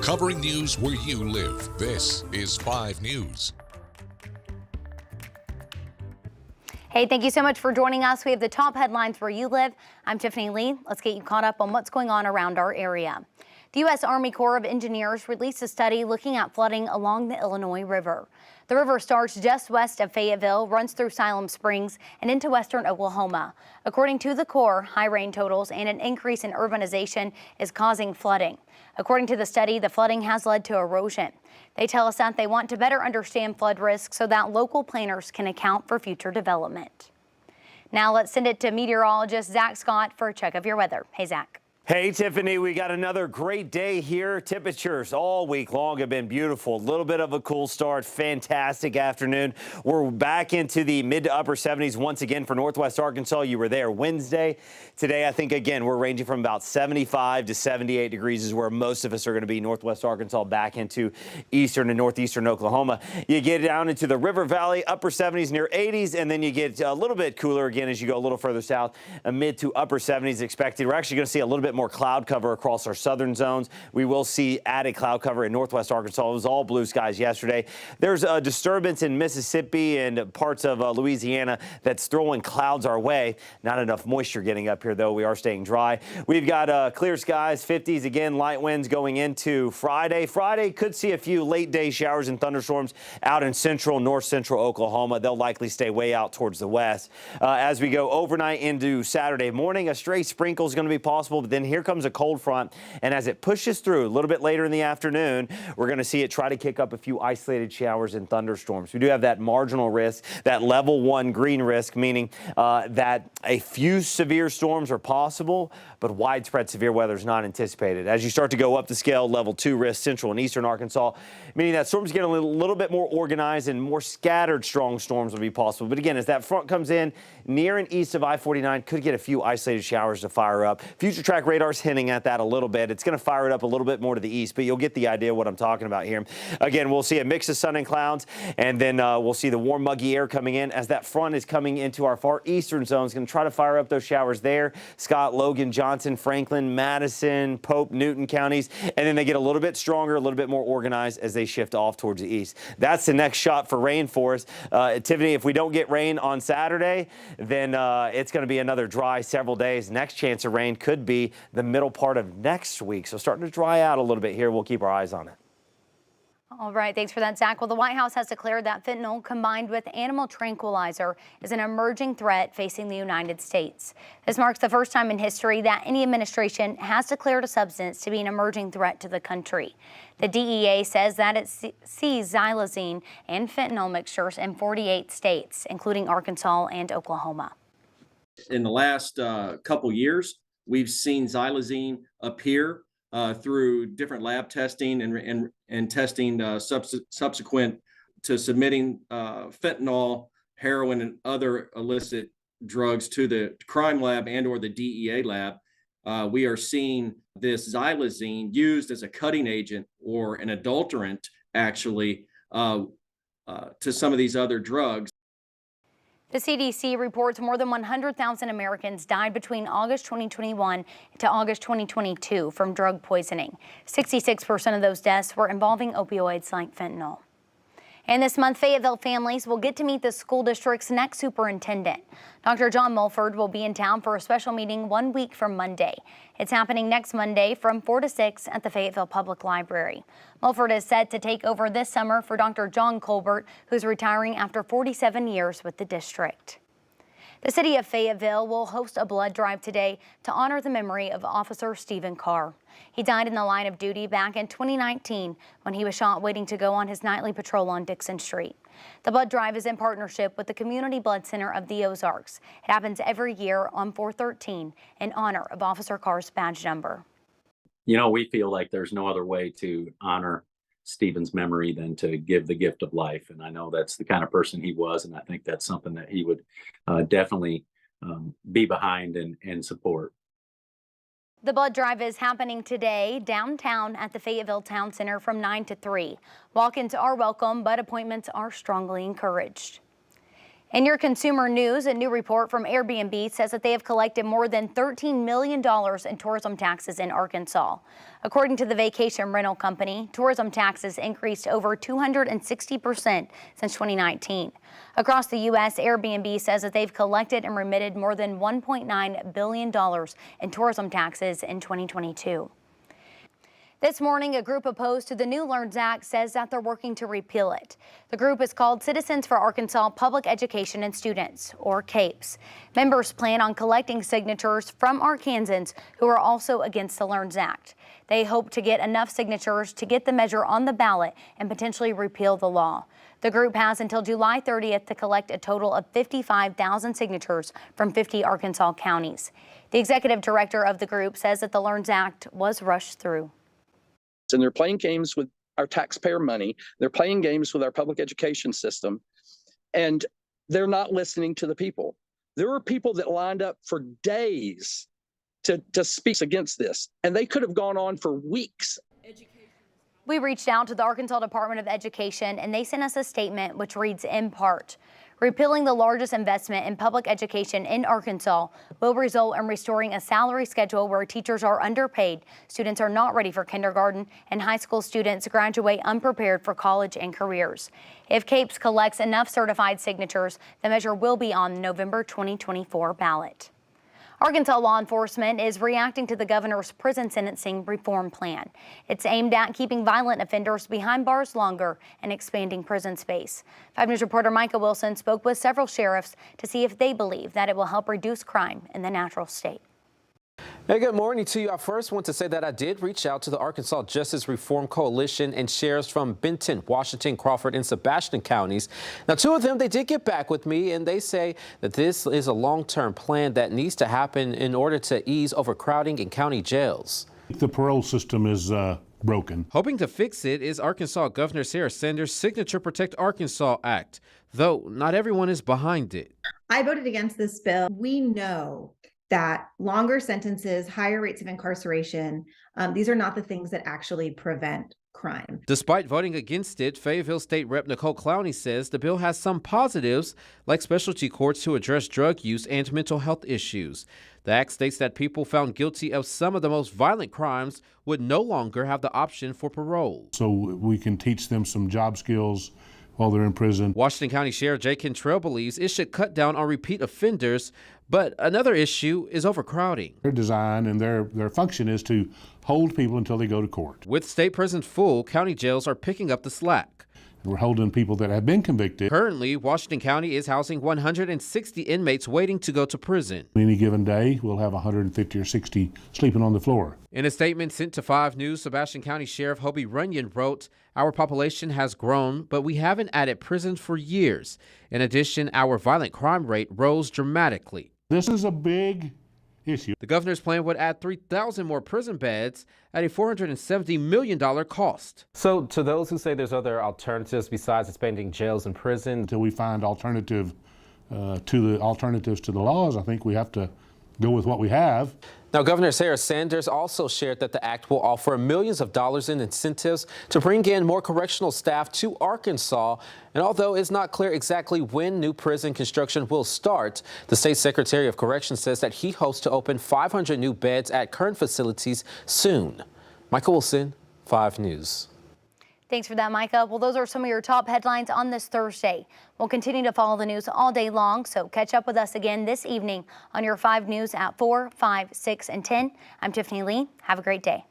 Covering news where you live. This is 5 News. Hey, thank you so much for joining us. We have the top headlines where you live. I'm Tiffany Lee. Let's get you caught up on what's going on around our area. The U.S. Army Corps of Engineers released a study looking at flooding along the Illinois River. The river starts just west of Fayetteville, runs through Siloam Springs, and into western Oklahoma. According to the Corps, high rain totals and an increase in urbanization is causing flooding. According to the study, the flooding has led to erosion. They tell us that they want to better understand flood risk so that local planners can account for future development. Now let's send it to meteorologist Zach Scott for a check of your weather. Hey, Zach. Hey, Tiffany, we got another great day here. Temperatures all week long have been beautiful. A little bit of a cool start. Fantastic afternoon. We're back into the mid to upper 70s once again for Northwest Arkansas. You were there Wednesday. Today, I think, again, we're ranging from about 75 to 78 degrees is where most of us are going to be. Northwest Arkansas back into eastern and northeastern Oklahoma. You get down into the River Valley, upper 70s near 80s, and then you get a little bit cooler again as you go a little further south. A mid to upper 70s expected. We're actually going to see a little bit more cloud cover across our southern zones. We will see added cloud cover in northwest Arkansas. It was all blue skies yesterday. There's a disturbance in Mississippi and parts of Louisiana that's throwing clouds our way. Not enough moisture getting up here, though. We are staying dry. We've got clear skies, 50s again, light winds going into Friday. Friday could see a few late day showers and thunderstorms out in central, north central Oklahoma. They'll likely stay way out towards the west. As we go overnight into Saturday morning, a stray sprinkle is going to be possible, but then here comes a cold front, and as it pushes through a little bit later in the afternoon, we're going to see it try to kick up a few isolated showers and thunderstorms. We do have that marginal risk, that level 1 green risk, meaning that a few severe storms are possible, but widespread severe weather is not anticipated. As you start to go up the scale, level 2 risk, central and eastern Arkansas, meaning that storms get a little bit more organized and more scattered strong storms will be possible. But again, as that front comes in near and east of I-49, could get a few isolated showers to fire up. Future track radar's hinting at that a little bit. It's going to fire it up a little bit more to the east, but you'll get the idea of what I'm talking about here. Again, we'll see a mix of sun and clouds, and then we'll see the warm, muggy air coming in as that front is coming into our far eastern zone. It's going to try to fire up those showers there. Scott, Logan, Johnson, Franklin, Madison, Pope, Newton counties, and then they get a little bit stronger, a little bit more organized as they shift off towards the east. That's the next shot for rain for us. Tiffany, if we don't get rain on Saturday, then it's going to be another dry several days. Next chance of rain could be the middle part of next week. So starting to dry out a little bit here. We'll keep our eyes on it. All right, thanks for that, Zach. Well, the White House has declared that fentanyl combined with animal tranquilizer is an emerging threat facing the United States. This marks the first time in history that any administration has declared a substance to be an emerging threat to the country. The DEA says that it sees xylazine and fentanyl mixtures in 48 states, including Arkansas and Oklahoma. In the last couple years, we've seen xylazine appear through different lab testing and testing subsequent to submitting fentanyl, heroin, and other illicit drugs to the crime lab and or the DEA lab. We are seeing this xylazine used as a cutting agent or an adulterant, actually, to some of these other drugs. The CDC reports more than 100,000 Americans died between August 2021 to August 2022 from drug poisoning. 66% of those deaths were involving opioids like fentanyl. And this month, Fayetteville families will get to meet the school district's next superintendent. Dr. John Mulford will be in town for a special meeting 1 week from Monday. It's happening next Monday from 4 to 6 at the Fayetteville Public Library. Mulford is set to take over this summer for Dr. John Colbert, who's retiring after 47 years with the district. The city of Fayetteville will host a blood drive today to honor the memory of Officer Stephen Carr. He died in the line of duty back in 2019 when he was shot waiting to go on his nightly patrol on Dixon Street. The blood drive is in partnership with the Community Blood Center of the Ozarks. It happens every year on 4/13 in honor of Officer Carr's badge number. You know, we feel like there's no other way to honor Stephen's memory than to give the gift of life. And I know that's the kind of person he was. And I think that's something that he would definitely be behind and support. The blood drive is happening today downtown at the Fayetteville Town Center from 9 to 3. Walk-ins are welcome, but appointments are strongly encouraged. In your consumer news, a new report from Airbnb says that they have collected more than $13 million in tourism taxes in Arkansas. According to the vacation rental company, tourism taxes increased over 260% since 2019. Across the U.S., Airbnb says that they've collected and remitted more than $1.9 billion in tourism taxes in 2022. This morning, a group opposed to the new LEARNS Act says that they're working to repeal it. The group is called Citizens for Arkansas Public Education and Students, or CAPES. Members plan on collecting signatures from Arkansans who are also against the LEARNS Act. They hope to get enough signatures to get the measure on the ballot and potentially repeal the law. The group has until July 30th to collect a total of 55,000 signatures from 50 Arkansas counties. The executive director of the group says that the LEARNS Act was rushed through. And they're playing games with our taxpayer money. They're playing games with our public education system, and they're not listening to the people. There were people that lined up for days to speak against this, and they could have gone on for weeks. We reached out to the Arkansas Department of Education, and they sent us a statement which reads in part, repealing the largest investment in public education in Arkansas will result in restoring a salary schedule where teachers are underpaid, students are not ready for kindergarten, and high school students graduate unprepared for college and careers. If CAPES collects enough certified signatures, the measure will be on the November 2024 ballot. Arkansas law enforcement is reacting to the governor's prison sentencing reform plan. It's aimed at keeping violent offenders behind bars longer and expanding prison space. 5 News reporter Micah Wilson spoke with several sheriffs to see if they believe that it will help reduce crime in the natural state. Hey, good morning to you. I first want to say that I did reach out to the Arkansas Justice Reform Coalition and sheriffs from Benton, Washington, Crawford, and Sebastian counties. Now, 2 of them, they did get back with me, and they say that this is a long-term plan that needs to happen in order to ease overcrowding in county jails. The parole system is broken. Hoping to fix it is Arkansas Governor Sarah Sanders' Signature Protect Arkansas Act, though not everyone is behind it. I voted against this bill. We know that longer sentences, higher rates of incarceration, these are not the things that actually prevent crime. Despite voting against it, Fayetteville State Rep Nicole Clowney says the bill has some positives, like specialty courts to address drug use and mental health issues. The act states that people found guilty of some of the most violent crimes would no longer have the option for parole. So we can teach them some job skills while they're in prison. Washington County Sheriff Jay Cantrell believes it should cut down on repeat offenders, but another issue is overcrowding. Their design and their function is to hold people until they go to court. With state prisons full, county jails are picking up the slack. We're holding people that have been convicted. Currently, Washington County is housing 160 inmates waiting to go to prison. Any given day, we'll have 150 or 60 sleeping on the floor. In a statement sent to 5 News, Sebastian County Sheriff Hobie Runyon wrote, "Our population has grown, but we haven't added prisons for years. In addition, our violent crime rate rose dramatically." This is a big issue. The governor's plan would add 3,000 more prison beds at a $470 million cost. So to those who say there's other alternatives besides expanding jails and prison, Until we find alternatives to the laws, I think we have to go with what we have. Now, Governor Sarah Sanders also shared that the act will offer millions of dollars in incentives to bring in more correctional staff to Arkansas. And although it's not clear exactly when new prison construction will start, the state secretary of corrections says that he hopes to open 500 new beds at current facilities soon. Michael Wilson, 5 News. Thanks for that, Micah. Well, those are some of your top headlines on this Thursday. We'll continue to follow the news all day long, so catch up with us again this evening on your 5 News at 4, 5, 6, and 10. I'm Tiffany Lee. Have a great day.